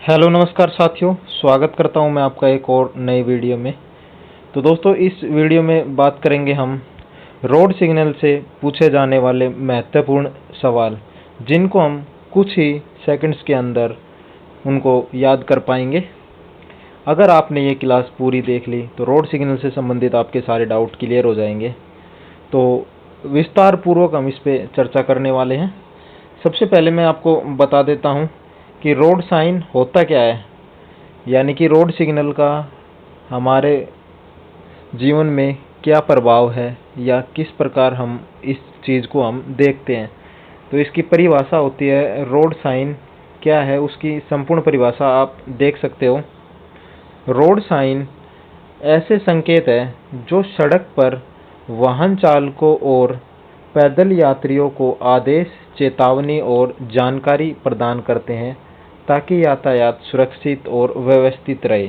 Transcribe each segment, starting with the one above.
Hello नमस्कार साथियों, स्वागत करता हूं मैं आपका एक और नई वीडियो में। तो दोस्तों, इस वीडियो में बात करेंगे हम रोड सिग्नल से पूछे जाने वाले महत्वपूर्ण सवाल, जिनको हम कुछ ही सेकंड्स के अंदर उनको याद कर पाएंगे। अगर आपने ये क्लास पूरी देख ली तो रोड सिग्नल से संबंधित आपके सारे डाउट क्लियर हो जाएंगे। तो विस्तार पूर्वक हम इस पे चर्चा करने वाले हैं। सबसे पहले मैं आपको बता देता हूँ कि रोड साइन होता क्या है, यानी कि रोड सिग्नल का हमारे जीवन में क्या प्रभाव है या किस प्रकार हम इस चीज़ को हम देखते हैं। तो इसकी परिभाषा होती है, रोड साइन क्या है उसकी संपूर्ण परिभाषा आप देख सकते हो। रोड साइन ऐसे संकेत है जो सड़क पर वाहन चालकों और पैदल यात्रियों को आदेश, चेतावनी और जानकारी प्रदान करते हैं ताकि यातायात सुरक्षित और व्यवस्थित रहे।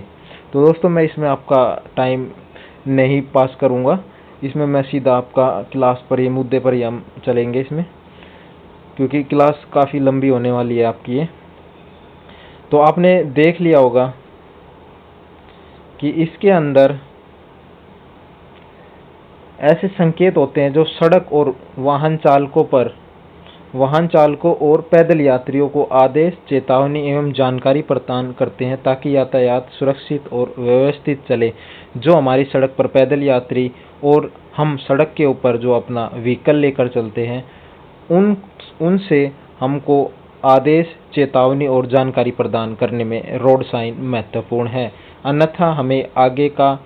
तो दोस्तों, मैं इसमें आपका टाइम नहीं पास करूंगा, इसमें मैं सीधा आपका क्लास पर, ये मुद्दे पर ही हम चलेंगे इसमें, क्योंकि क्लास काफ़ी लंबी होने वाली है आपकी ये। तो आपने देख लिया होगा कि इसके अंदर ऐसे संकेत होते हैं जो सड़क और वाहन चालकों और पैदल यात्रियों को आदेश, चेतावनी एवं जानकारी प्रदान करते हैं ताकि यातायात सुरक्षित और व्यवस्थित चले। जो हमारी सड़क पर पैदल यात्री और हम सड़क के ऊपर जो अपना व्हीकल लेकर चलते हैं, उनसे हमको आदेश, चेतावनी और जानकारी प्रदान करने में रोड साइन महत्वपूर्ण है। अन्यथा हमें आगे का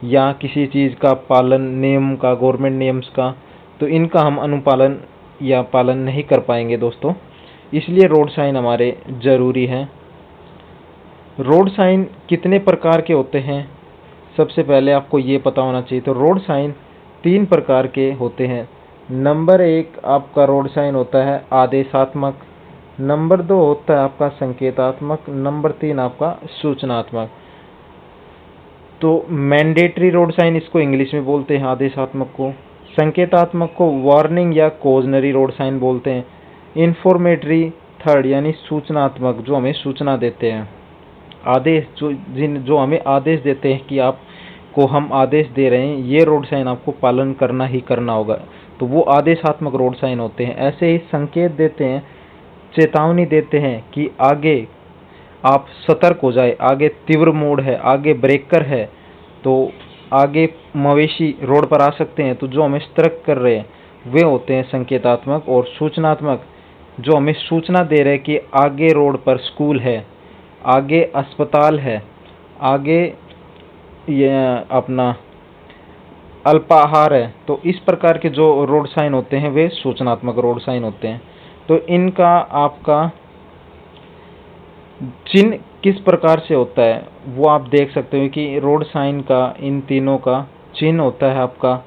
या किसी चीज़ का पालन, नियम का, गवर्नमेंट नियम्स का, तो इनका हम अनुपालन या पालन नहीं कर पाएंगे दोस्तों। इसलिए रोड साइन हमारे ज़रूरी हैं। रोड साइन कितने प्रकार के होते हैं, सबसे पहले आपको ये पता होना चाहिए। तो रोड साइन 3 प्रकार के होते हैं। नंबर 1 आपका रोड साइन होता है आदेशात्मक, नंबर 2 होता है आपका संकेतात्मक, नंबर 3 आपका सूचनात्मक। तो मैंडेटरी रोड साइन इसको इंग्लिश में बोलते हैं आदेशात्मक को, संकेतात्मक को वार्निंग या कॉजनरी रोड साइन बोलते हैं, इन्फॉर्मेटरी थर्ड यानी सूचनात्मक, जो हमें सूचना देते हैं, आदेश जो हमें आदेश देते हैं कि आपको हम आदेश दे रहे हैं, ये रोड साइन आपको पालन करना ही करना होगा, तो वो आदेशात्मक रोड साइन होते हैं। ऐसे ही संकेत देते हैं, चेतावनी देते हैं कि आगे आप सतर्क हो जाए, आगे तीव्र मोड़ है, आगे ब्रेकर है, तो आगे मवेशी रोड पर आ सकते हैं, तो जो हमें सतर्क कर रहे हैं वे होते हैं संकेतात्मक। और सूचनात्मक जो हमें सूचना दे रहे हैं कि आगे रोड पर स्कूल है, आगे अस्पताल है, आगे ये अपना अल्पाहार है, तो इस प्रकार के जो रोड साइन होते हैं वे सूचनात्मक रोड साइन होते हैं। तो इनका आपका चिन्ह किस प्रकार से होता है वो आप देख सकते हो कि रोड साइन का इन तीनों का चिन्ह होता है आपका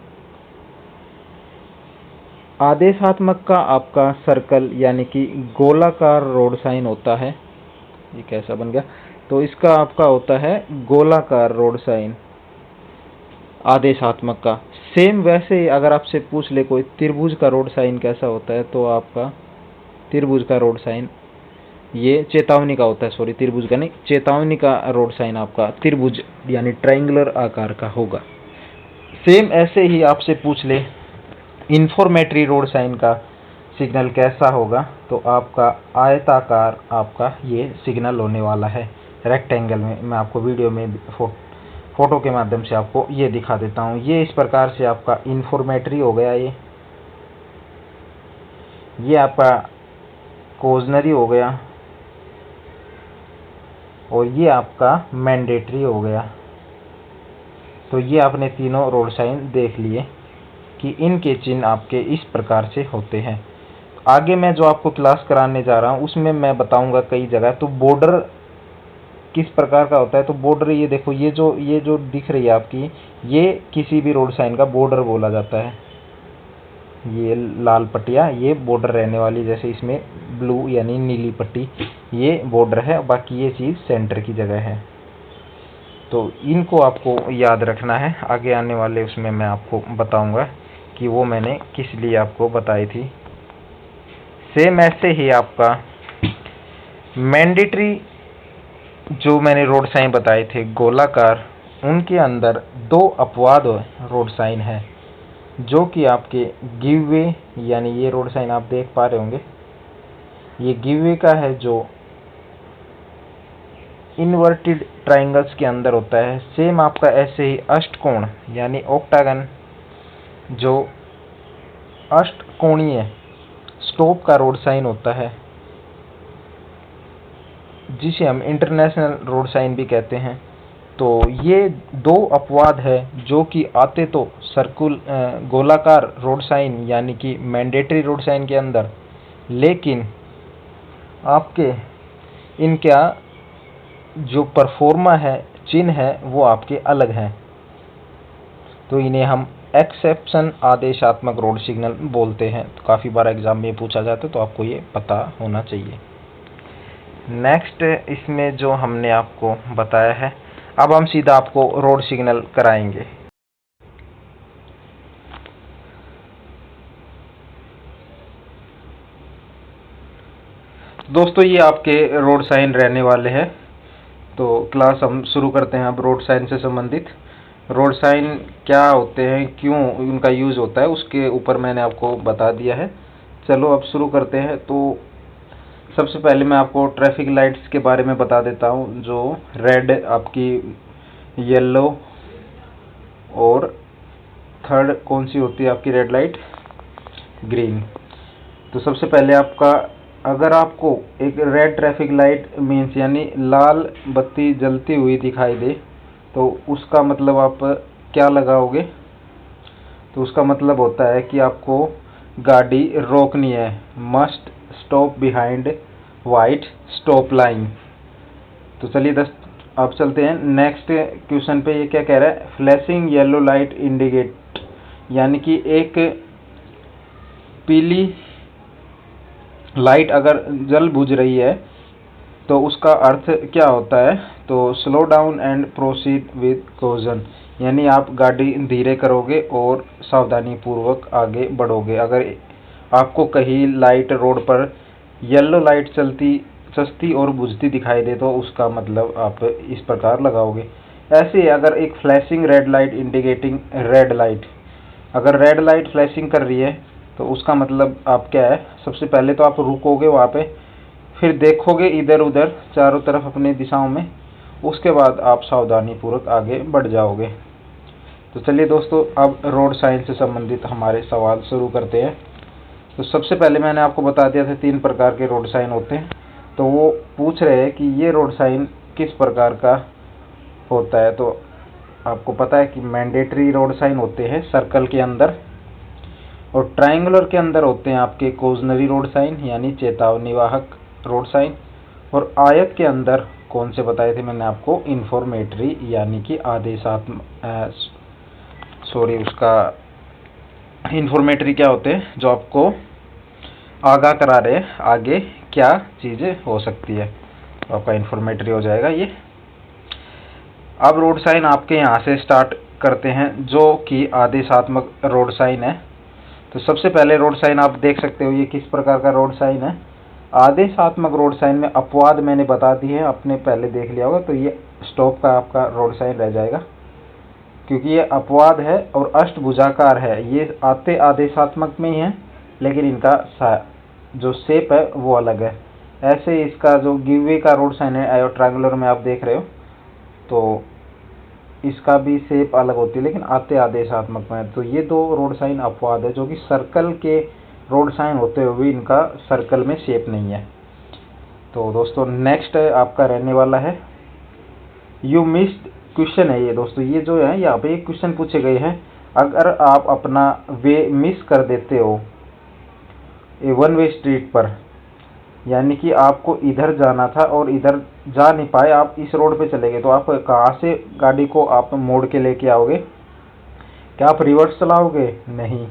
आदेशात्मक का आपका सर्कल यानी कि गोलाकार रोड साइन होता है। ये कैसा बन गया, तो इसका आपका होता है गोलाकार रोड साइन आदेशात्मक का। सेम वैसे ही अगर आपसे पूछ ले कोई त्रिभुज का रोड साइन कैसा होता है, तो आपका त्रिभुज का रोड साइन ये चेतावनी का होता है, सॉरी त्रिभुज का नहीं, चेतावनी का रोड साइन आपका त्रिभुज यानी ट्रायंगुलर आकार का होगा। सेम ऐसे ही आपसे पूछ ले इन्फॉर्मेटरी रोड साइन का सिग्नल कैसा होगा, तो आपका आयताकार आपका ये सिग्नल होने वाला है, रेक्टेंगल में। मैं आपको वीडियो में फोटो के माध्यम से आपको ये दिखा देता हूँ। ये इस प्रकार से आपका इन्फॉर्मेटरी हो गया, ये आपका कॉजनरी हो गया, और ये आपका मैंडेटरी हो गया। तो ये आपने तीनों रोड साइन देख लिए कि इनके चिन्ह आपके इस प्रकार से होते हैं। आगे मैं जो आपको क्लास कराने जा रहा हूँ उसमें मैं बताऊंगा कई जगह। तो बॉर्डर किस प्रकार का होता है, तो बॉर्डर ये देखो, ये जो दिख रही है आपकी, ये किसी भी रोड साइन का बॉर्डर बोला जाता है। ये लाल पट्टियाँ ये बॉर्डर रहने वाली, जैसे इसमें ब्लू यानी नीली पट्टी ये बॉर्डर है, बाकी ये चीज़ सेंटर की जगह है। तो इनको आपको याद रखना है, आगे आने वाले उसमें मैं आपको बताऊंगा कि वो मैंने किस लिए आपको बताई थी। सेम ऐसे ही आपका मैंडेटरी जो मैंने रोड साइन बताए थे गोलाकार, उनके अंदर दो अपवाद रोड साइन है, जो कि आपके गिव वे, यानी ये रोड साइन आप देख पा रहे होंगे, ये गिव वे का है जो इन्वर्टेड ट्राइंगल्स के अंदर होता है। सेम आपका ऐसे ही अष्टकोण यानी ऑक्टागन, जो अष्टकोणीय स्टॉप का रोड साइन होता है, जिसे हम इंटरनेशनल रोड साइन भी कहते हैं। तो ये दो अपवाद है जो कि आते तो गोलाकार रोड साइन यानी कि मैंडेटरी रोड साइन के अंदर, लेकिन आपके इनका जो परफॉर्मा है, चिन्ह है, वो आपके अलग हैं। तो इन्हें हम एक्सेप्शन आदेशात्मक रोड सिग्नल बोलते हैं। तो काफ़ी बार एग्जाम में पूछा जाता है, तो आपको ये पता होना चाहिए। नेक्स्ट, इसमें जो हमने आपको बताया है, अब हम सीधा आपको रोड सिग्नल कराएंगे। दोस्तों, ये आपके रोड साइन रहने वाले हैं। तो क्लास हम शुरू करते हैं अब रोड साइन से संबंधित। रोड साइन क्या होते हैं, क्यों उनका यूज़ होता है, उसके ऊपर मैंने आपको बता दिया है। चलो अब शुरू करते हैं। तो सबसे पहले मैं आपको ट्रैफिक लाइट्स के बारे में बता देता हूँ, जो रेड, आपकी येलो, और थर्ड कौन सी होती है आपकी रेड लाइट, ग्रीन। तो सबसे पहले आपका, अगर आपको एक रेड ट्रैफिक लाइट मीन्स यानी लाल बत्ती जलती हुई दिखाई दे, तो उसका मतलब आप क्या लगाओगे? तो उसका मतलब होता है कि आपको गाड़ी रोकनी है। Must stop behind white stop line. तो चलिए अब चलते हैं नेक्स्ट क्वेश्चन पे। ये क्या कह रहा है? फ्लैशिंग येलो लाइट इंडिकेट, यानी कि एक पीली लाइट अगर जल बुझ रही है तो उसका अर्थ क्या होता है? तो slow down and proceed with caution, यानी आप गाड़ी धीरे करोगे और सावधानी पूर्वक आगे बढ़ोगे। अगर आपको कहीं लाइट रोड पर येलो लाइट चलती और बुझती दिखाई दे, तो उसका मतलब आप इस प्रकार लगाओगे। ऐसे ही अगर एक flashing red light indicating red light, अगर रेड लाइट फ्लैशिंग कर रही है, तो उसका मतलब आप क्या है? सबसे पहले तो आप रुकोगे वहाँ पे, फिर देखोगे इधर उधर चारों तरफ अपनी दिशाओं में, उसके बाद आप सावधानी पूर्वक आगे बढ़ जाओगे। तो चलिए दोस्तों, अब रोड साइन से संबंधित हमारे सवाल शुरू करते हैं। तो सबसे पहले मैंने आपको बता दिया था 3 प्रकार के रोड साइन होते हैं। तो वो पूछ रहे हैं कि ये रोड साइन किस प्रकार का होता है। तो आपको पता है कि मैंडेटरी रोड साइन होते हैं सर्कल के अंदर, और ट्रायंगुलर के अंदर होते हैं आपके कॉजनरी रोड साइन यानी चेतावनी वाहक रोड साइन, और आयत के अंदर कौन से बताए थे मैंने आपको? इन्फॉर्मेटरी यानी कि आदेशात्मक, उसका इन्फॉर्मेटरी क्या होते हैं? जो आपको आगाह करा रहे आगे क्या चीज़ें हो सकती है, तो आपका इन्फॉर्मेटरी हो जाएगा ये। अब रोड साइन आपके यहाँ से स्टार्ट करते हैं, जो कि आदेशात्मक रोड साइन है। तो सबसे पहले रोड साइन आप देख सकते हो, ये किस प्रकार का रोड साइन है। आदेशात्मक रोड साइन में अपवाद मैंने बता दी है, आपने पहले देख लिया होगा। तो ये स्टॉप का आपका रोड साइन रह जाएगा, क्योंकि ये अपवाद है और अष्टभुजाकार है। ये आते आदेशात्मक में ही है, लेकिन इनका जो शेप है वो अलग है। ऐसे इसका जो गिववे का रोड साइन है, ट्रायंगुलर में आप देख रहे हो, तो इसका भी शेप अलग होती है, लेकिन आते आदेशात्मक में। तो ये दो रोड साइन अपवाद है, जो कि सर्कल के रोड साइन होते हुए भी इनका सर्कल में शेप नहीं है। तो दोस्तों नेक्स्ट आपका रहने वाला है यू मिस्ड क्वेश्चन है ये। दोस्तों ये जो है, यहाँ पे एक क्वेश्चन पूछे गए हैं, अगर आप अपना वे मिस कर देते हो ए वन वे स्ट्रीट पर, यानी कि आपको इधर जाना था और इधर जा नहीं पाए, आप इस रोड पे चले गए, तो आप कहाँ से गाड़ी को आप मोड़ के लेके आओगे? क्या आप रिवर्स चलाओगे? नहीं।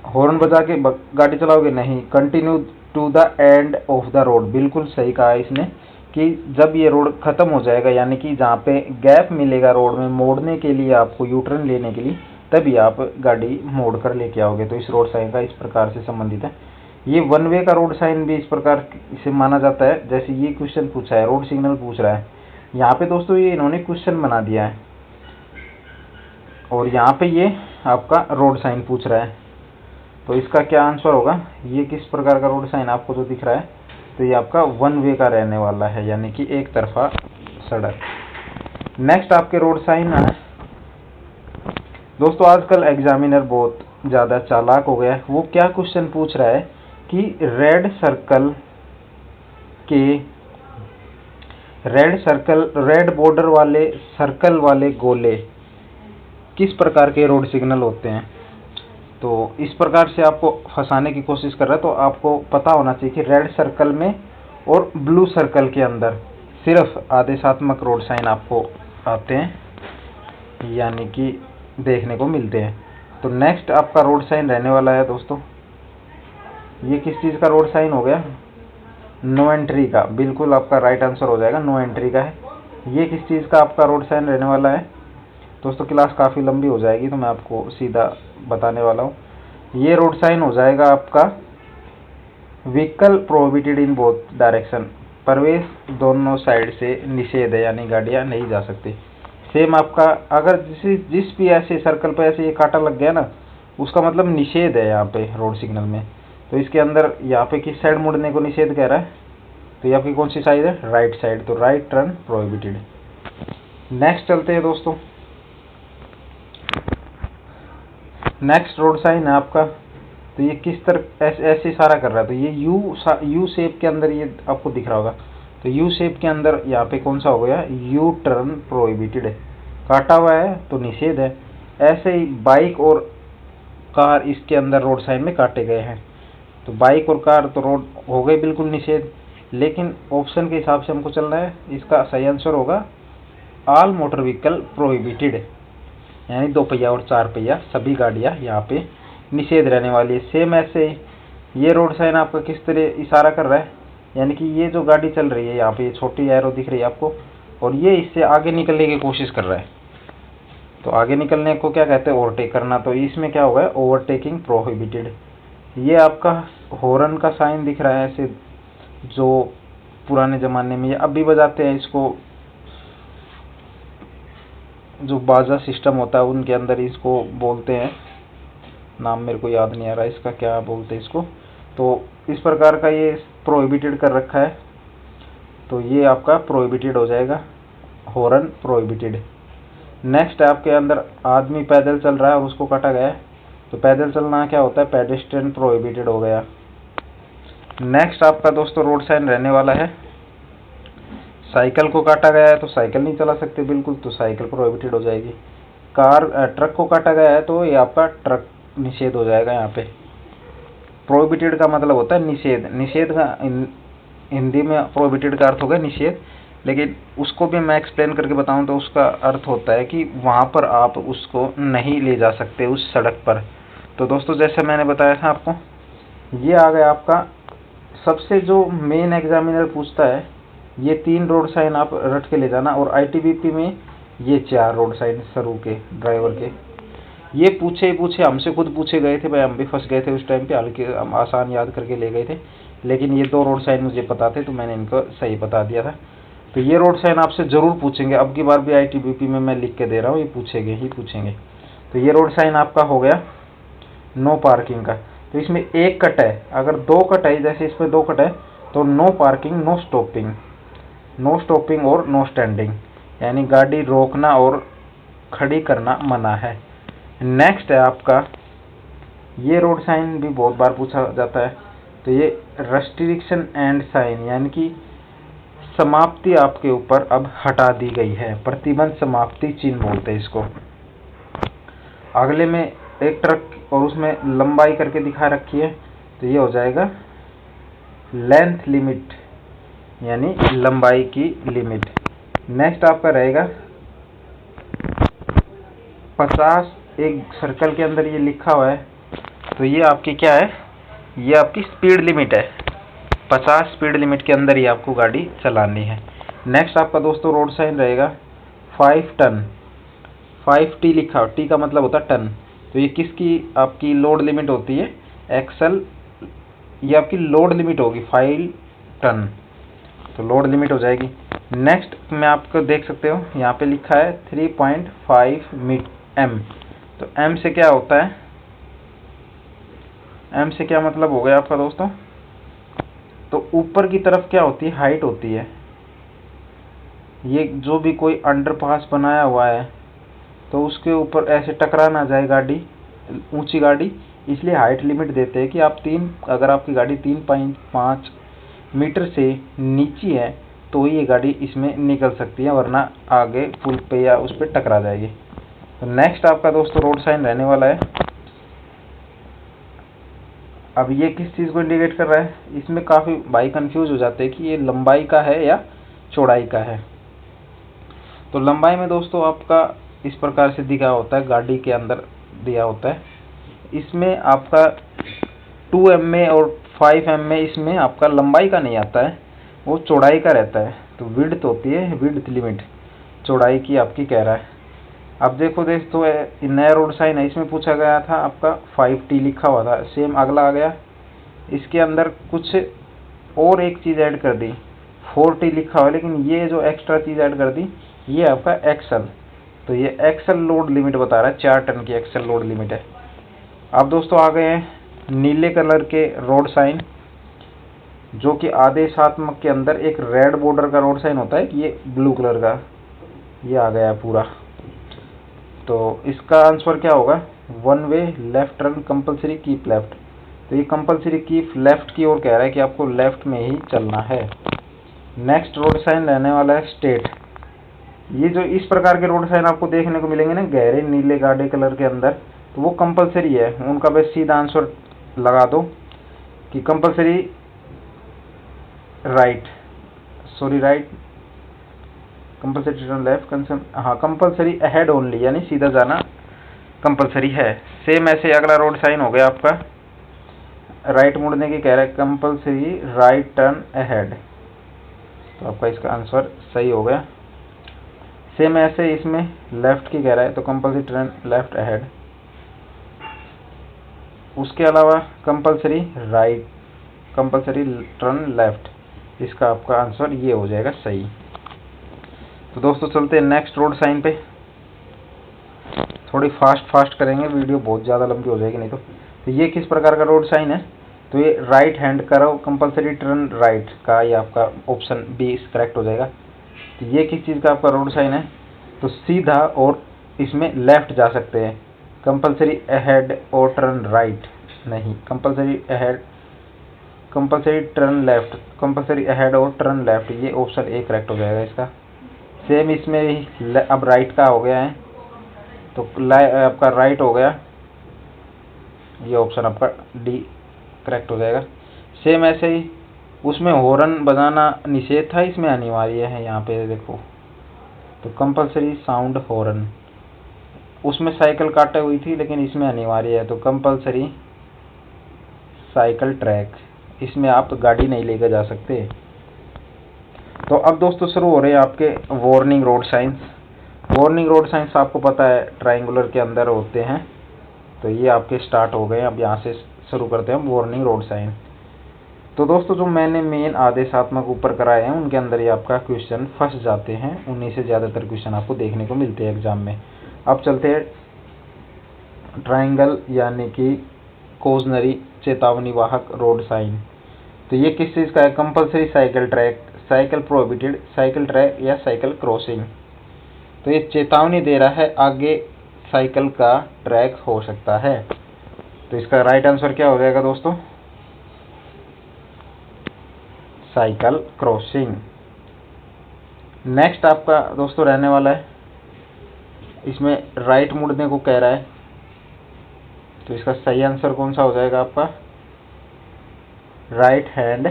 हॉर्न बजा के गाड़ी चलाओगे? नहीं। Continue to the end of the road, बिल्कुल सही कहा इसने, कि जब ये रोड खत्म हो जाएगा, यानी कि जहाँ पे गैप मिलेगा रोड में मोड़ने के लिए, आपको यू टर्न लेने के लिए, तभी आप गाड़ी मोड़ कर लेके आओगे। तो इस रोड साइन का इस प्रकार से संबंधित है। ये वन वे का रोड साइन भी इस प्रकार से माना जाता है। जैसे ये क्वेश्चन पूछा है, रोड सिग्नल पूछ रहा है, यहाँ पे दोस्तों ये इन्होंने क्वेश्चन बना दिया है और यहाँ पे ये आपका रोड साइन पूछ रहा है। तो इसका क्या आंसर होगा, ये किस प्रकार का रोड साइन आपको जो दिख रहा है, तो ये आपका वन वे का रहने वाला है, यानी कि एक तरफा सड़क। नेक्स्ट आपके रोड साइन है दोस्तों, आजकल एग्जामिनर बहुत ज़्यादा चालाक हो गया है। वो क्या क्वेश्चन पूछ रहा है कि रेड बॉर्डर वाले सर्कल वाले गोले किस प्रकार के रोड सिग्नल होते हैं। तो इस प्रकार से आपको फंसाने की कोशिश कर रहा है। तो आपको पता होना चाहिए कि रेड सर्कल में और ब्लू सर्कल के अंदर सिर्फ आदेशात्मक रोड साइन आपको आते हैं, यानी कि देखने को मिलते हैं। तो नेक्स्ट आपका रोड साइन रहने वाला है दोस्तों, ये किस चीज़ का रोड साइन हो गया, नो एंट्री का। बिल्कुल आपका राइट आंसर हो जाएगा, नो एंट्री का है। ये किस चीज़ का आपका रोड साइन रहने वाला है दोस्तों, क्लास काफ़ी लंबी हो जाएगी तो मैं आपको सीधा बताने वाला हूँ। ये रोड साइन हो जाएगा आपका vehicle prohibited in both direction, प्रवेश दोनों साइड से निषेध है, यानी गाड़ियाँ नहीं जा सकती। सेम आपका अगर जिस भी ऐसे सर्कल पर ऐसे ये कांटा लग गया ना, उसका मतलब निषेध है यहाँ पे रोड सिग्नल में। तो इसके अंदर यहाँ पे किस साइड मुड़ने को निषेध कह रहा है, तो ये आपकी कौन सी साइड है, राइट साइड। तो राइट टर्न प्रोहिबिटेड। नेक्स्ट चलते हैं दोस्तों, नेक्स्ट रोड साइन है आपका, तो ये किस तरह ऐसे इशारा कर रहा है, तो ये यू शेप के अंदर ये आपको दिख रहा होगा। तो यू शेप के अंदर यहाँ पे कौन सा हो गया, यू टर्न प्रोहिबिटेड है, काटा हुआ है तो निषेध है। ऐसे ही बाइक और कार इसके अंदर रोड साइन में काटे गए हैं। तो बाइक और कार तो रोड हो गए बिल्कुल निषेध, लेकिन ऑप्शन के हिसाब से हमको चलना है। इसका सही आंसर होगा ऑल मोटर व्हीकल प्रोहिबिटेड, यानी 2 पहिया और 4 पहिया सभी गाड़ियाँ यहाँ पे निषेध रहने वाली है। सेम ऐसे ये रोड साइन आपका किस तरह इशारा कर रहा है, यानी कि ये जो गाड़ी चल रही है यहाँ पे, ये छोटी एरो दिख रही है आपको, और ये इससे आगे निकलने की कोशिश कर रहा है। तो आगे निकलने को क्या कहते हैं, ओवरटेक करना। तो इसमें क्या होगा, ओवरटेकिंग प्रोहिबिटेड। ये आपका हॉर्न का साइन दिख रहा है ऐसे, जो पुराने ज़माने में, ये अब भी बजाते हैं इसको, जो बाजा सिस्टम होता है उनके अंदर इसको बोलते हैं, नाम मेरे को याद नहीं आ रहा इसका, क्या बोलते हैं इसको। तो इस प्रकार का ये प्रोहिबिटेड कर रखा है, तो ये आपका प्रोहिबिटेड हो जाएगा, हॉर्न प्रोहिबिटेड। नेक्स्ट आपके अंदर आदमी पैदल चल रहा है और उसको काटा गया है, तो पैदल चलना क्या होता है, पेडेस्ट्रियन प्रोहिबिटेड हो गया। नेक्स्ट आपका दोस्तों रोड साइन रहने वाला है, साइकिल को काटा गया है तो साइकिल नहीं चला सकते बिल्कुल, तो साइकिल प्रोहिबिटेड हो जाएगी। ट्रक को काटा गया है तो ये आपका ट्रक निषेध हो जाएगा। यहाँ पे प्रोहिबिटेड का मतलब होता है निषेध। निषेध का हिंदी में प्रोहिबिटेड का अर्थ हो गया निषेध, लेकिन उसको भी मैं एक्सप्लेन करके बताऊं तो उसका अर्थ होता है कि वहाँ पर आप उसको नहीं ले जा सकते उस सड़क पर। तो दोस्तों जैसे मैंने बताया था आपको, ये आ गया आपका सबसे जो मेन एग्जामिनर पूछता है, ये 3 रोड साइन आप रट के ले जाना। और ITBP में ये 4 रोड साइन शुरू के ड्राइवर के, ये पूछे हमसे खुद पूछे गए थे भाई, हम भी फंस गए थे उस टाइम पे, हालांकि हम आसान याद करके ले गए थे, लेकिन ये 2 रोड साइन मुझे पता थे तो मैंने इनको सही बता दिया था। तो ये रोड साइन आपसे ज़रूर पूछेंगे, अब की बार भी ITBP में मैं लिख के दे रहा हूँ, ये पूछेंगे ही पूछेंगे। तो ये रोड साइन आपका हो गया नो पार्किंग का। तो इसमें एक कट है, अगर 2 कट है, जैसे इसमें 2 कट है, तो नो पार्किंग, नो स्टॉपिंग और नो स्टैंडिंग, यानी गाड़ी रोकना और खड़ी करना मना है। नेक्स्ट है आपका, ये रोड साइन भी बहुत बार पूछा जाता है, तो ये रेस्ट्रिक्शन एंड साइन, यानी कि समाप्ति आपके ऊपर अब हटा दी गई है, प्रतिबंध समाप्ति चिन्ह बोलते हैं इसको। अगले में एक ट्रक और उसमें लंबाई करके दिखा रखी है, तो ये हो जाएगा लेंथ लिमिट, यानी लंबाई की लिमिट। नेक्स्ट आपका रहेगा 50, एक सर्कल के अंदर ये लिखा हुआ है, तो ये आपकी क्या है, ये आपकी स्पीड लिमिट है, 50 स्पीड लिमिट के अंदर ही आपको गाड़ी चलानी है। नेक्स्ट आपका दोस्तों रोड साइन रहेगा 5 टन, 5T लिखा हो, टी का मतलब होता है टन। तो ये किसकी आपकी लोड लिमिट होती है, एक्सल ये आपकी लोड लिमिट होगी 5 टन, तो लोड लिमिट हो जाएगी। नेक्स्ट में आपको देख सकते हो यहाँ पे लिखा है 3.5 एम। तो एम से क्या होता है, एम से क्या मतलब हो गया आपका दोस्तों, तो ऊपर की तरफ क्या होती है, हाइट होती है। ये जो भी कोई अंडरपास बनाया हुआ है तो उसके ऊपर ऐसे टकरा ना जाए गाड़ी, ऊंची गाड़ी, इसलिए हाइट लिमिट देते हैं कि आप अगर आपकी गाड़ी 3.5 मीटर से नीची है तो ये गाड़ी इसमें निकल सकती है, वरना आगे पुल पे या उस पर टकरा जाएगी। तो नेक्स्ट आपका दोस्तों रोड साइन रहने वाला है। अब ये किस चीज़ को इंडिकेट कर रहा है, इसमें काफ़ी भाई कंफ्यूज हो जाते हैं कि ये लंबाई का है या चौड़ाई का है। तो लंबाई में दोस्तों आपका इस प्रकार से दिखा होता है, गाड़ी के अंदर दिया होता है। इसमें आपका 2 एम में और 5 एम में इसमें आपका लंबाई का नहीं आता है, वो चौड़ाई का रहता है। तो विड्थ होती है, विड्थ लिमिट चौड़ाई की आपकी कह रहा है। अब देखो दोस्तों नया रोड साइन है, इसमें पूछा गया था आपका 5T लिखा हुआ था, सेम अगला आ गया, इसके अंदर कुछ और एक चीज़ ऐड कर दी, 4T लिखा हुआ, लेकिन ये जो एक्स्ट्रा चीज़ ऐड कर दी ये आपका एक्सल। तो ये एक्सल लोड लिमिट बता रहा है, 4 टन की एक्सल लोड लिमिट है। अब दोस्तों आ गए हैं नीले कलर के रोड साइन, जो कि आदेशात्मक के अंदर एक रेड बॉर्डर का रोड साइन होता है, ये ब्लू कलर का ये आ गया है पूरा। तो इसका आंसर क्या होगा, 1 वे left turn compulsory keep left. तो ये कंपलसरी कीप लेफ्ट की ओर कह रहा है कि आपको लेफ्ट में ही चलना है। नेक्स्ट रोड साइन रहने वाला है स्टेट। ये जो इस प्रकार के रोड साइन आपको देखने को मिलेंगे ना गहरे नीले गाढ़े कलर के अंदर, तो वो कंपलसरी है, उनका बस सीधा आंसर लगा दो कि compulsory right, compulsory turn left, हाँ कंपलसरी अहेड ओनली, यानी सीधा जाना कंपलसरी है। सेम ऐसे अगला रोड साइन हो गया आपका राइट मुड़ने की कह रहा है, कंपलसरी राइट टर्न अहेड। तो आपका इसका आंसर सही हो गया। सेम ऐसे इसमें लेफ्ट की कह रहा है, तो कंपलसरी टर्न लेफ्ट अहेड। उसके अलावा compulsory right, compulsory turn left, इसका आपका आंसर ये हो जाएगा सही। तो दोस्तों चलते हैं नेक्स्ट रोड साइन पे, थोड़ी फास्ट करेंगे, वीडियो बहुत ज़्यादा लंबी हो जाएगी नहीं तो ये किस प्रकार का रोड साइन है, तो ये राइट हैंड करो कंपलसरी टर्न राइट का, ये आपका ऑप्शन बी करेक्ट हो जाएगा। तो ये किस चीज़ का आपका रोड साइन है, तो सीधा और इसमें लेफ्ट जा सकते हैं, कंपलसरी अहेड और टर्न राइट नहीं, compulsory ahead, compulsory turn left, compulsory ahead और टर्न लेफ्ट, ये ऑप्शन ए करेक्ट हो जाएगा इसका। सेम इसमें भी अब राइट का हो गया है, तो आपका राइट हो गया, ये ऑप्शन आपका डी करेक्ट हो जाएगा। सेम ऐसे ही उसमें हॉर्न बजाना निषेध था, इसमें अनिवार्य है, यहाँ पे देखो, तो कंपलसरी साउंड हॉर्न, उसमें साइकिल काटे हुई थी लेकिन इसमें अनिवार्य है, तो कंपलसरी साइकिल ट्रैक, इसमें आप गाड़ी नहीं लेकर जा सकते। तो अब दोस्तों शुरू हो रहे हैं आपके warning road science. Warning road science आपको पता है ट्रायंगुलर के अंदर होते हैं, तो ये आपके स्टार्ट हो गए। अब यहाँ से शुरू करते हैं वार्निंग रोड साइन। तो दोस्तों जो मैंने मेन आदेशात्मक ऊपर कराए हैं उनके अंदर ये आपका क्वेश्चन फंस जाते हैं, उन्हीं से ज़्यादातर क्वेश्चन आपको देखने को मिलते हैं एग्जाम में। अब चलते हैं ट्रायंगल यानी कि कोजनरी चेतावनी वाहक रोड साइन। तो ये किस चीज़ का है, compulsory cycle track, cycle prohibited, cycle track या साइकिल क्रॉसिंग। तो ये चेतावनी दे रहा है आगे साइकिल का ट्रैक हो सकता है। तो इसका राइट आंसर क्या हो जाएगा दोस्तों, साइकिल क्रॉसिंग। नेक्स्ट आपका दोस्तों रहने वाला है, इसमें राइट मुड़ने को कह रहा है, तो इसका सही आंसर कौन सा हो जाएगा आपका, right hand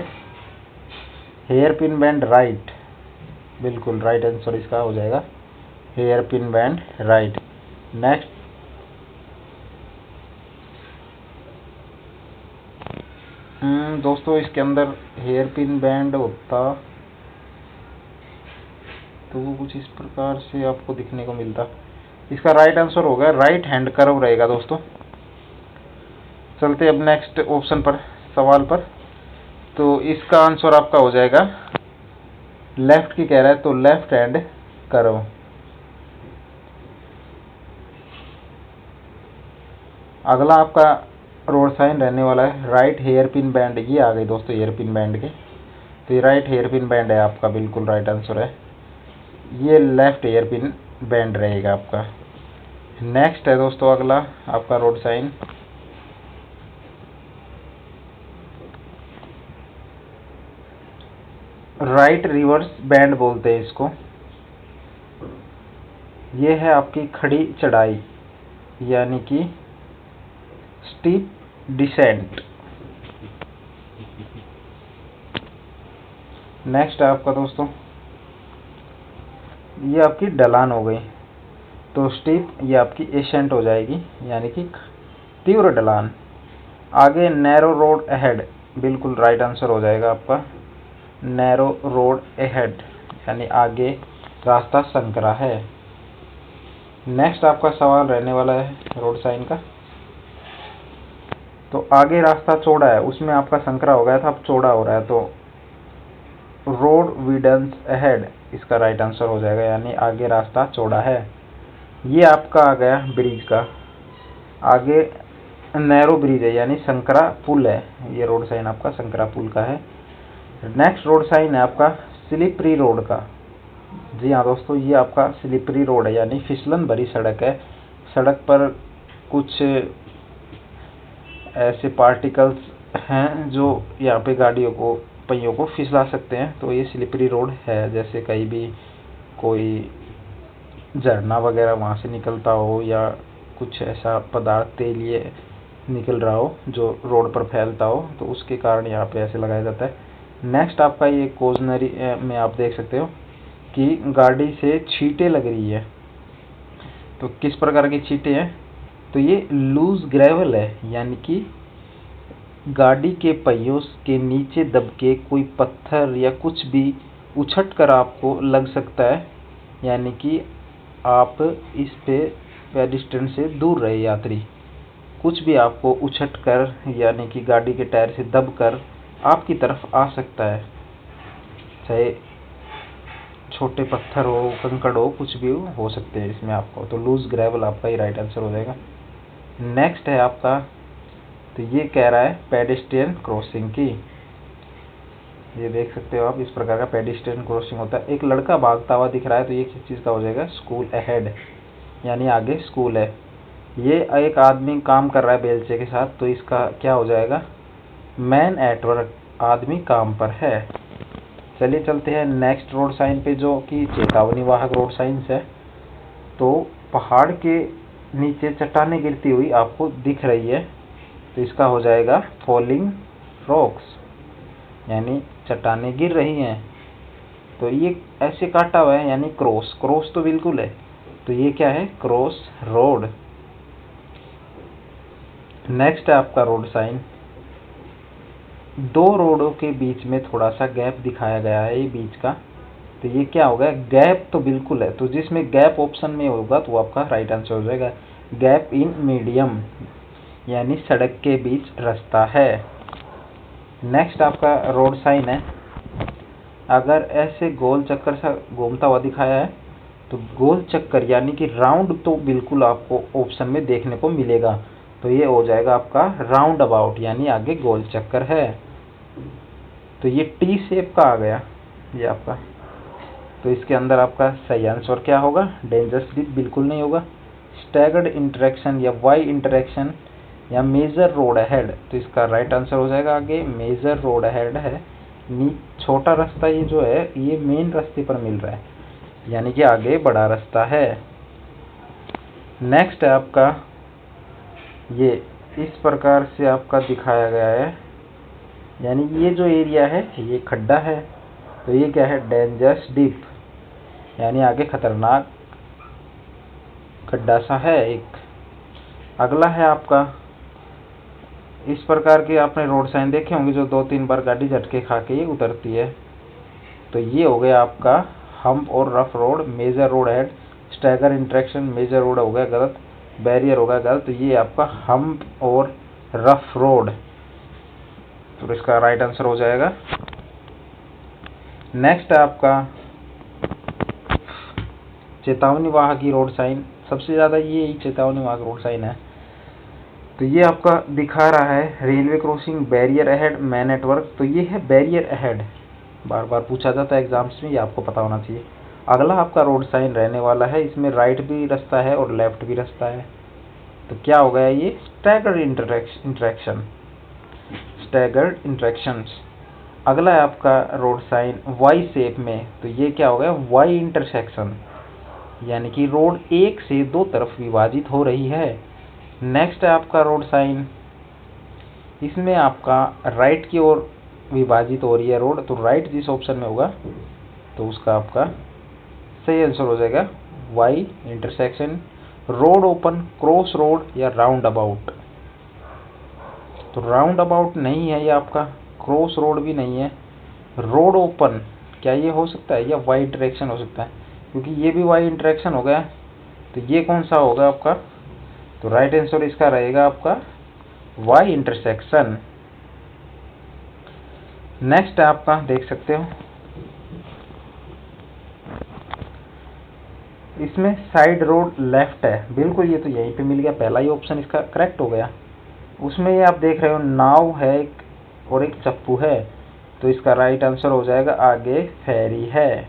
hairpin bend right, बिल्कुल राइट आंसर इसका हो जाएगा hairpin bend right. Next दोस्तों इसके अंदर हेयर पिन बैंड होता तो वो कुछ इस प्रकार से आपको दिखने को मिलता, इसका राइट आंसर होगा राइट हैंड कर्व रहेगा दोस्तों। चलते अब नेक्स्ट ऑप्शन पर, सवाल पर। तो इसका आंसर आपका हो जाएगा लेफ्ट की कह रहा है, तो लेफ्ट हैंड करो। अगला आपका रोड साइन रहने वाला है राइट हेयर पिन बैंड। ये आ गई दोस्तों हेयर पिन बैंड के, तो ये राइट हेयर पिन बैंड है आपका, बिल्कुल राइट आंसर है। ये लेफ्ट हेयर पिन बैंड रहेगा आपका। नेक्स्ट है दोस्तों अगला आपका road sign right reverse bend बोलते हैं इसको। ये है आपकी खड़ी चढ़ाई यानी कि स्टीप डिसेंट। नेक्स्ट है आपका दोस्तों ये आपकी ढलान हो गई, तो स्टीप ये आपकी एसेंट हो जाएगी यानी कि तीव्र ढलान। आगे नैरो रोड अहेड, बिल्कुल राइट आंसर हो जाएगा आपका नैरो रोड अहेड यानी आगे रास्ता संकरा है। नेक्स्ट आपका सवाल रहने वाला है रोड साइन का, तो आगे रास्ता चौड़ा है, उसमें आपका संकरा हो गया था, अब चौड़ा हो रहा है, तो रोड विडन्स अहेड इसका राइट आंसर हो जाएगा यानी आगे रास्ता चौड़ा है। ये आपका आ गया ब्रिज का, आगे नैरो ब्रिज है यानी संकरा पुल है। ये रोड साइन आपका संकरा पुल का है। नेक्स्ट रोड साइन है आपका स्लिपरी रोड का। जी हाँ दोस्तों, ये आपका स्लिपरी रोड है यानी फिसलन भरी सड़क है। सड़क पर कुछ ऐसे पार्टिकल्स हैं जो यहाँ पे गाड़ियों को पहियों को फिसला सकते हैं, तो ये स्लिपरी रोड है। जैसे कहीं भी कोई झरना वगैरह वहाँ से निकलता हो या कुछ ऐसा पदार्थ तेलीय निकल रहा हो जो रोड पर फैलता हो, तो उसके कारण यहाँ पे ऐसे लगाया जाता है। नेक्स्ट आपका ये कोजनरी में आप देख सकते हो कि गाड़ी से छींटे लग रही है, तो किस प्रकार की छींटे हैं, तो ये लूज ग्रेवल है यानी कि गाड़ी के पहियों के नीचे दब के कोई पत्थर या कुछ भी उछट कर आपको लग सकता है, यानी कि आप इस पे पेडिस्ट्रियन से दूर रहे यात्री। कुछ भी आपको उछट कर यानी कि गाड़ी के टायर से दब कर आपकी तरफ आ सकता है, चाहे छोटे पत्थर हो कंकड़ हो कुछ भी हो सकते हैं इसमें आपको, तो लूज ग्रेवल आपका ही राइट आंसर हो जाएगा। नेक्स्ट है आपका, तो ये कह रहा है पेडिस्ट्रियन क्रॉसिंग की। ये देख सकते हो आप इस प्रकार का पेडिस्ट्रियन क्रॉसिंग होता है। एक लड़का भागता हुआ दिख रहा है, तो ये किस चीज़ का हो जाएगा, स्कूल अहेड यानी आगे स्कूल है। ये एक आदमी काम कर रहा है बेलचे के साथ, तो इसका क्या हो जाएगा, मैन एट वर्क आदमी काम पर है। चलिए चलते हैं नेक्स्ट रोड साइन पे जो कि चेतावनी वाहक रोड साइंस है। तो पहाड़ के नीचे चट्टानें गिरती हुई आपको दिख रही है, तो इसका हो जाएगा फॉलिंग रॉक्स यानी चट्टानें गिर रही हैं। तो ये ऐसे काटा हुआ है यानी क्रॉस, क्रॉस तो बिल्कुल है, तो ये क्या है, क्रॉस रोड। नेक्स्ट है आपका रोड साइन, दो रोडों के बीच में थोड़ा सा गैप दिखाया गया है ये बीच का, तो ये क्या होगा, गैप तो बिल्कुल है, तो जिसमें गैप ऑप्शन में होगा तो वो आपका राइट आंसर हो जाएगा गैप इन मीडियम यानी सड़क के बीच रास्ता है। नेक्स्ट आपका रोड साइन है, अगर ऐसे गोल चक्कर सा घूमता हुआ दिखाया है, तो गोल चक्कर यानी कि राउंड तो बिल्कुल आपको ऑप्शन में देखने को मिलेगा, तो ये हो जाएगा आपका राउंड अबाउट यानी आगे गोल चक्कर है। तो ये टी शेप का आ गया ये आपका, तो इसके अंदर आपका सही आंसर क्या होगा, डेंजरस डिप बिल्कुल नहीं होगा। स्टैगर्ड इंटरेक्शन या वाई इंटरेक्शन या मेजर रोड अहेड, तो इसका राइट आंसर हो जाएगा आगे मेजर रोड अहेड है। छोटा रास्ता ये जो है ये मेन रास्ते पर मिल रहा है यानी कि आगे बड़ा रास्ता है। नेक्स्ट है आपका, ये इस प्रकार से आपका दिखाया गया है, यानी ये जो एरिया है ये खड्डा है, तो ये क्या है, डेंजरस डिप यानी आगे खतरनाक खड्डा सा है एक। अगला है आपका, इस प्रकार के आपने रोड साइन देखे होंगे जो 2-3 बार गाड़ी झटके खा के उतरती है, तो ये हो गया आपका हम्प और rough road, major road head, stagger interaction, major road हो गया गलत, बैरियर हो गया गलत, तो ये आपका हम्प और रफ रोड। तो इसका राइट आंसर हो जाएगा। नेक्स्ट है आपका चेतावनी वाहक की रोड साइन। सबसे ज़्यादा ये चेतावनी वाहक रोड साइन है। तो ये आपका दिखा रहा है railway crossing, barrier ahead, man network. तो ये है बैरियर अहेड, बार बार पूछा जाता है एग्जाम्स में, ये आपको पता होना चाहिए। अगला आपका रोड साइन रहने वाला है, इसमें राइट भी रास्ता है और लेफ्ट भी रास्ता है। तो क्या हो गया ये स्टैगर्ड इंटरेक्शन, स्टैगर्ड इंटरेक्शंस। अगला है आपका रोड साइन वाई शेप में। तो ये क्या हो गया वाई इंटरसेक्शन, यानी कि रोड एक से दो तरफ विभाजित हो रही है। नेक्स्ट है आपका रोड साइन, इसमें आपका राइट की ओर विभाजित हो रही है रोड। तो राइट जिस ऑप्शन में होगा तो उसका आपका सही आंसर हो जाएगा Y intersection. Road open, cross road या राउंड अबाउट। तो राउंड अबाउट नहीं है ये आपका, क्रॉस रोड भी नहीं है। रोड ओपन क्या ये हो सकता है, या वाई इंटरेक्शन हो सकता है, क्योंकि ये भी वाई इंटरेक्शन हो गया। तो ये कौन सा होगा आपका, तो राइट आंसर इसका रहेगा आपका वाई इंटरसेक्शन। नेक्स्ट आपका देख सकते हो, इसमें साइड रोड लेफ्ट है, बिल्कुल ये तो यहीं पे मिल गया, पहला ही ऑप्शन इसका करेक्ट हो गया। उसमें ये आप देख रहे हो नाव है एक और एक चप्पू है। तो इसका राइट आंसर हो जाएगा आगे फेरी है,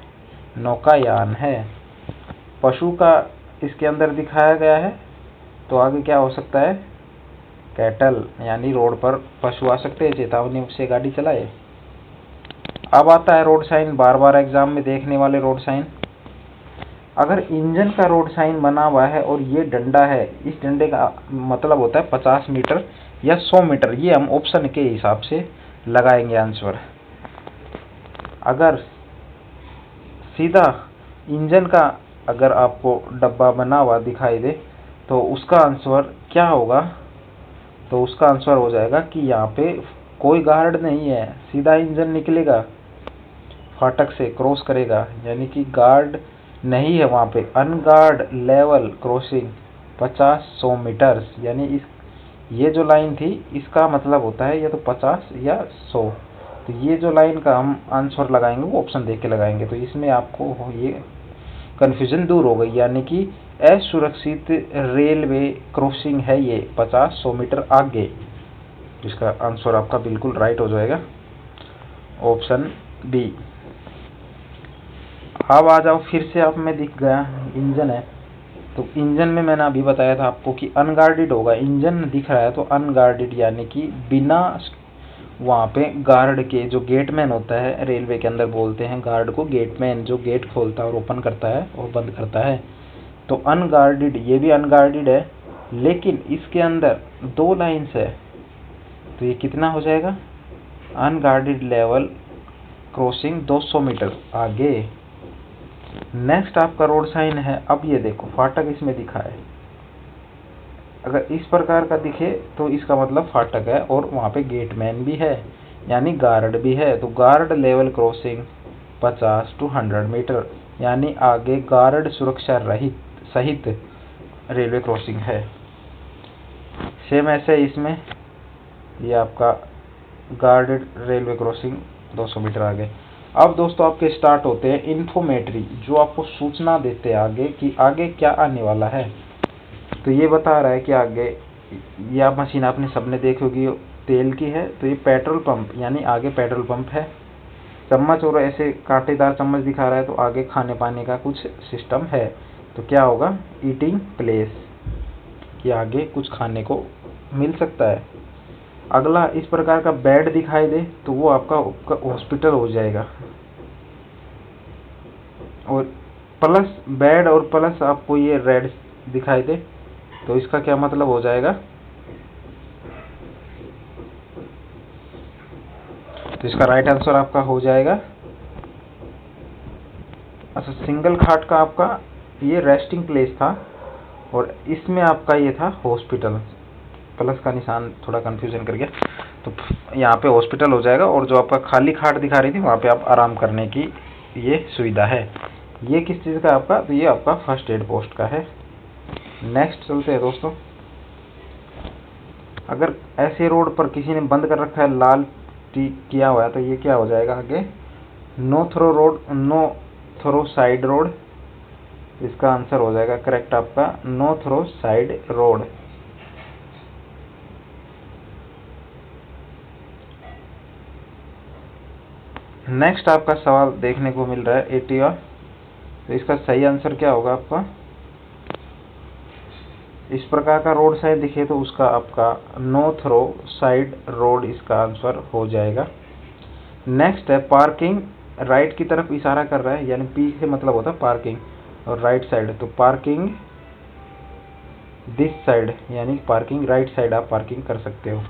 नौकायान है। पशु का इसके अंदर दिखाया गया है, तो आगे क्या हो सकता है कैटल, यानी रोड पर पशु आ सकते हैं, चेतावनी से गाड़ी चलाए। अब आता है रोड साइन, बार बार एग्जाम में देखने वाले रोड साइन। अगर इंजन का रोड साइन बना हुआ है और ये डंडा है, इस डंडे का मतलब होता है 50 मीटर या 100 मीटर, ये हम ऑप्शन के हिसाब से लगाएंगे आंसर। अगर सीधा इंजन का अगर आपको डब्बा बना हुआ दिखाई दे तो उसका आंसर क्या होगा, तो उसका आंसर हो जाएगा कि यहाँ पे कोई गार्ड नहीं है, सीधा इंजन निकलेगा फाटक से क्रॉस करेगा, यानी कि गार्ड नहीं है वहाँ पे। अनगार्ड लेवल क्रॉसिंग 50-100 मीटर्स, यानी इस ये जो लाइन थी इसका मतलब होता है या तो 50 या 100। तो ये जो लाइन का हम आंसर लगाएंगे वो ऑप्शन देख के लगाएंगे। तो इसमें आपको ये कन्फ्यूजन दूर हो गई, यानी कि असुरक्षित रेलवे क्रॉसिंग है ये 50-100 मीटर आगे। इसका आंसर आपका बिल्कुल राइट हो जाएगा ऑप्शन बी। अब आ जाओ, फिर से आप में दिख गया इंजन है। तो इंजन में मैंने अभी बताया था आपको कि अनगार्डेड होगा, इंजन दिख रहा है तो अनगार्डेड, यानी कि बिना वहाँ पे गार्ड के। जो गेटमैन होता है रेलवे के अंदर बोलते हैं गार्ड को गेटमैन, जो गेट खोलता है और ओपन करता है और बंद करता है। तो अनगार्डेड, ये भी अनगार्डेड है, लेकिन इसके अंदर 2 लाइन्स है। तो ये कितना हो जाएगा अनगार्डेड लेवल क्रॉसिंग 200 मीटर आगे। नेक्स्ट आपका रोड साइन है, अब ये देखो फाटक इसमें दिखा है। अगर इस प्रकार का दिखे तो इसका मतलब फाटक है और वहाँ पे गेटमैन भी है, यानी गार्ड भी है। तो गार्ड लेवल क्रॉसिंग 50-100 मीटर, यानी आगे गार्ड सुरक्षा रहित सहित रेलवे क्रॉसिंग है। सेम ऐसे इसमें ये आपका गार्डेड रेलवे क्रॉसिंग 200 मीटर आगे। अब दोस्तों आपके स्टार्ट होते हैं इन्फॉर्मेटरी, जो आपको सूचना देते हैं आगे कि आगे क्या आने वाला है। तो ये बता रहा है कि आगे यह मशीन आपने सबने देखी होगी, तेल की है। तो ये पेट्रोल पंप, यानी आगे पेट्रोल पंप है। चम्मच और ऐसे कांटेदार चम्मच दिखा रहा है, तो आगे खाने पाने का कुछ सिस्टम है। तो क्या होगा ईटिंग प्लेस, कि आगे कुछ खाने को मिल सकता है। अगला इस प्रकार का बेड दिखाई दे तो वो आपका हॉस्पिटल हो जाएगा। और प्लस बेड और प्लस आपको ये रेड दिखाई दे तो इसका क्या मतलब हो जाएगा, तो इसका राइट आंसर आपका हो जाएगा, अच्छा सिंगल खाट का आपका ये रेस्टिंग प्लेस था और इसमें आपका ये था हॉस्पिटल। प्लस का निशान थोड़ा कंफ्यूजन कर गया, तो यहाँ पे हॉस्पिटल हो जाएगा। और जो आपका खाली खाट दिखा रही थी वहाँ पे आप आराम करने की ये सुविधा है। ये किस चीज़ का आपका, तो ये आपका फर्स्ट एड पोस्ट का है। नेक्स्ट चलते हैं दोस्तों। अगर ऐसे रोड पर किसी ने बंद कर रखा है लाल टिक किया हुआ है, तो ये क्या हो जाएगा आगे, no through road, no through side road. इसका आंसर हो जाएगा करेक्ट आपका no through side road. Next आपका सवाल देखने को मिल रहा है 80वां, तो इसका सही आंसर क्या होगा आपका, इस प्रकार का रोड साइड दिखे तो उसका आपका नो थ्रो साइड रोड इसका आंसर हो जाएगा। नेक्स्ट है पार्किंग, राइट की तरफ इशारा कर रहा है, यानी पी से मतलब होता है पार्किंग और राइट साइड, तो पार्किंग दिस साइड यानी पार्किंग राइट साइड आप पार्किंग कर सकते हो।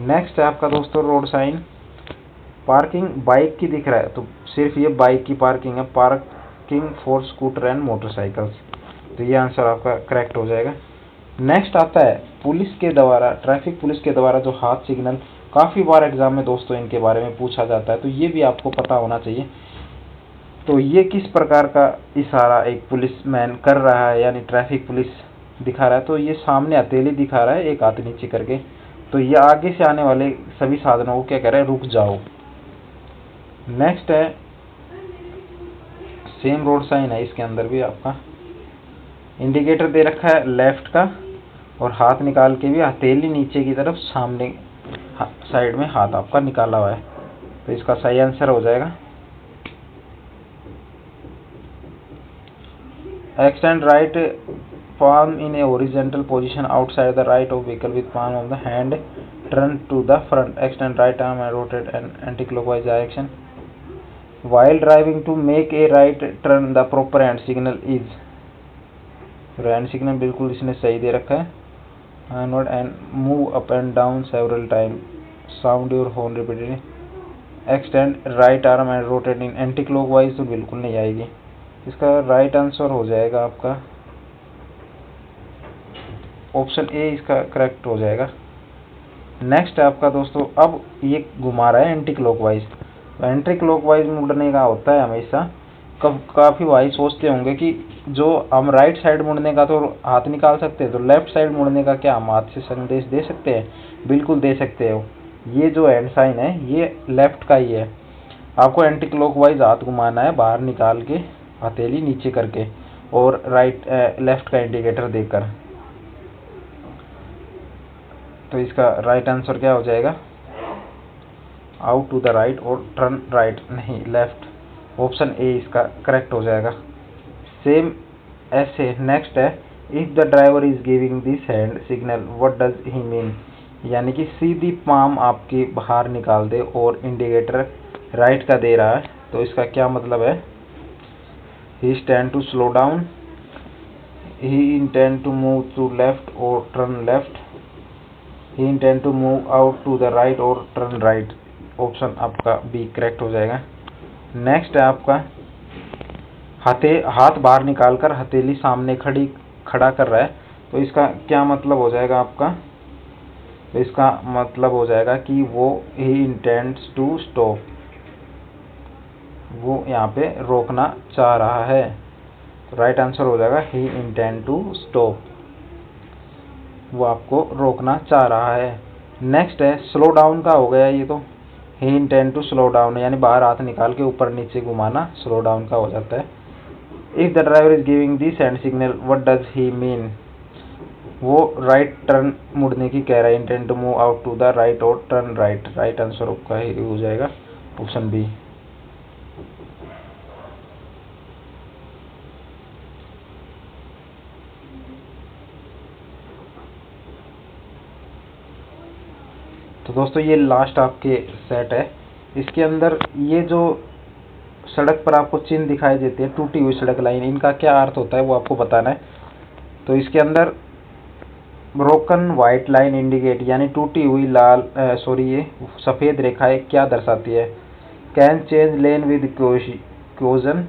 नेक्स्ट है आपका दोस्तों रोड साइन, पार्किंग बाइक की दिख रहा है तो सिर्फ ये बाइक की पार्किंग है, parking for scooter and motorcycles, तो ये आंसर आपका करेक्ट हो जाएगा। नेक्स्ट आता है पुलिस के द्वारा, ट्रैफिक पुलिस के द्वारा जो हाथ सिग्नल, काफ़ी बार एग्जाम में दोस्तों इनके बारे में पूछा जाता है, तो ये भी आपको पता होना चाहिए। तो ये किस प्रकार का इशारा एक पुलिसमैन कर रहा है, यानी ट्रैफिक पुलिस दिखा रहा है, तो ये सामने हथेली दिखा रहा है एक हाथ नीचे करके, तो ये आगे से आने वाले सभी साधनों को क्या कह रहा है, रुक जाओ। नेक्स्ट है सेम रोड साइन है, इसके अंदर भी आपका इंडिकेटर दे रखा है लेफ्ट का, और हाथ निकाल के भी हथेली नीचे की तरफ सामने साइड में हाथ आपका निकाला हुआ है, तो इसका सही आंसर हो जाएगा extend right palm in a horizontal position outside the right of vehicle with palm of the hand turn to the front, extend right arm and rotate in anti-clockwise direction while driving to make a right turn the proper hand signal is, hand signal बिल्कुल इसने सही दे रखा है, onward and move up and down several times, sound your horn repeatedly, extend right arm and rotate in anti clockwise, तो बिल्कुल नहीं आएगी, इसका राइट आंसर हो जाएगा आपका ऑप्शन ए, इसका करेक्ट हो जाएगा। नेक्स्ट है आपका दोस्तों, अब ये घुमा रहा है एंटी क्लॉकवाइज, तो एंटी क्लॉकवाइज मुड़ने का होता है हमेशा, काफ़ी भाई सोचते होंगे कि जो हम राइट साइड मुड़ने का तो हाथ निकाल सकते हैं, तो लेफ्ट साइड मुड़ने का क्या हम हाथ से संदेश दे सकते हैं, बिल्कुल दे सकते हो। ये जो हैंड साइन है ये लेफ्ट का ही है, आपको एंटी क्लॉकवाइज हाथ घुमाना है बाहर निकाल के हथेली नीचे करके, और राइट लेफ्ट का इंडिकेटर देकर, तो इसका राइट आंसर क्या हो जाएगा, आउट टू द राइट और टर्न राइट, नहीं लेफ्ट, ऑप्शन ए इसका करेक्ट हो जाएगा। सेम ऐसे नेक्स्ट है if the driver is giving this hand signal what does he mean, यानी कि सीधी पाम आपकी बाहर निकाल दे और इंडिकेटर राइट का दे रहा है, तो इसका क्या मतलब है, he stand to slow down, he intend to move to left और turn left, he intend to move out to the right और टर्न राइट, ऑप्शन आपका बी करेक्ट हो जाएगा। नेक्स्ट है आपका हाथ बाहर निकालकर हथेली सामने खड़ा कर रहा है, तो इसका क्या मतलब हो जाएगा आपका, तो इसका मतलब हो जाएगा कि वो ही इंटेंड्स टू स्टॉप, वो यहाँ पे रोकना चाह रहा है, राइट आंसर हो जाएगा ही इंटेंड टू स्टॉप, वो आपको रोकना चाह रहा है। नेक्स्ट है स्लो डाउन का हो गया ये, तो ही इंटेंड टू स्लो डाउन, यानी बाहर हाथ निकाल के ऊपर नीचे घुमाना स्लो डाउन का हो जाता है। If the driver is giving this hand signal what does he mean, वो राइट टर्न मुड़ने की कह रहा है, intend to move out to the right और टर्न राइट, राइट आंसर आपका हो जाएगा ऑप्शन बी। तो दोस्तों ये लास्ट आपके सेट है, इसके अंदर ये जो सड़क पर आपको चिन्ह दिखाई देते हैं टूटी हुई सड़क लाइन, इनका क्या अर्थ होता है वो आपको बताना है। तो इसके अंदर ब्रोकन वाइट लाइन इंडिकेट, यानी टूटी हुई ये सफ़ेद रेखाएं क्या दर्शाती है, can change lane with caution,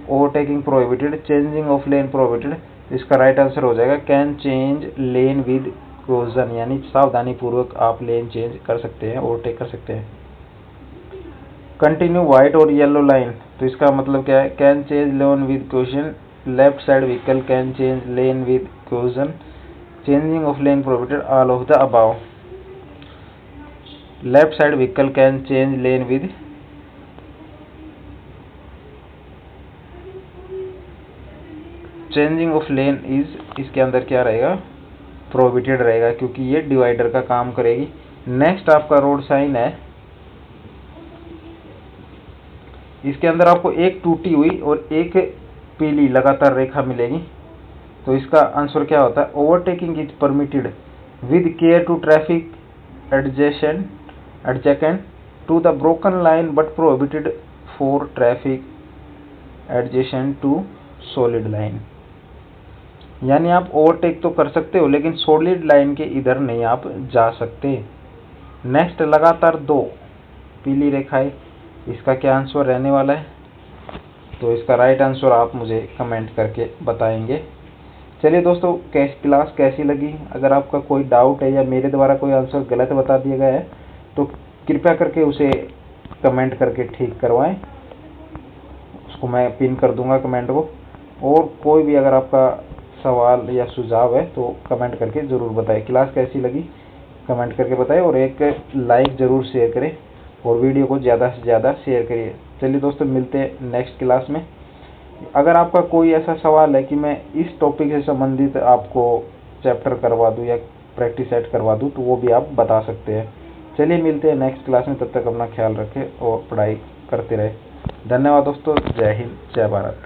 overtaking prohibited, changing of lane prohibited, इसका राइट आंसर हो जाएगा can change lane with caution, यानी सावधानी पूर्वक आप लेन चेंज कर सकते हैं, ओवरटेक कर सकते हैं। कंटिन्यू व्हाइट और येलो लाइन, तो इसका मतलब क्या है, can change lane with caution, left side vehicle can change lane with caution, changing of lane prohibited, all of the above. Left side vehicle can change lane with changing of lane is, इसके अंदर क्या रहेगा, prohibited रहेगा, क्योंकि ये divider का काम करेगी। नेक्स्ट आपका रोड साइन है, इसके अंदर आपको एक टूटी हुई और एक पीली लगातार रेखा मिलेगी। तो इसका आंसर क्या होता है, overtaking is permitted with care to traffic adjacent to the broken line but prohibited for traffic adjacent to solid line. यानी आप ओवरटेक तो कर सकते हो लेकिन सॉलिड लाइन के इधर नहीं आप जा सकते। नेक्स्ट लगातार दो पीली रेखाएं, इसका क्या आंसर रहने वाला है, तो इसका राइट आंसर आप मुझे कमेंट करके बताएंगे। चलिए दोस्तों, क्लास कैसी लगी? अगर आपका कोई डाउट है या मेरे द्वारा कोई आंसर गलत बता दिया गया है तो कृपया करके उसे कमेंट करके ठीक करवाएं, उसको मैं पिन कर दूंगा कमेंट को। और कोई भी अगर आपका सवाल या सुझाव है तो कमेंट करके ज़रूर बताएं। क्लास कैसी लगी कमेंट करके बताएं और एक लाइक ज़रूर शेयर करें और वीडियो को ज़्यादा से ज़्यादा शेयर करिए। चलिए दोस्तों, मिलते हैं नेक्स्ट क्लास में। अगर आपका कोई ऐसा सवाल है कि मैं इस टॉपिक से संबंधित आपको चैप्टर करवा दूं या प्रैक्टिस सेट करवा दूं तो वो भी आप बता सकते हैं। चलिए मिलते हैं नेक्स्ट क्लास में, तब तक अपना ख्याल रखें और पढ़ाई करते रहें। धन्यवाद दोस्तों, जय हिंद, जय भारत।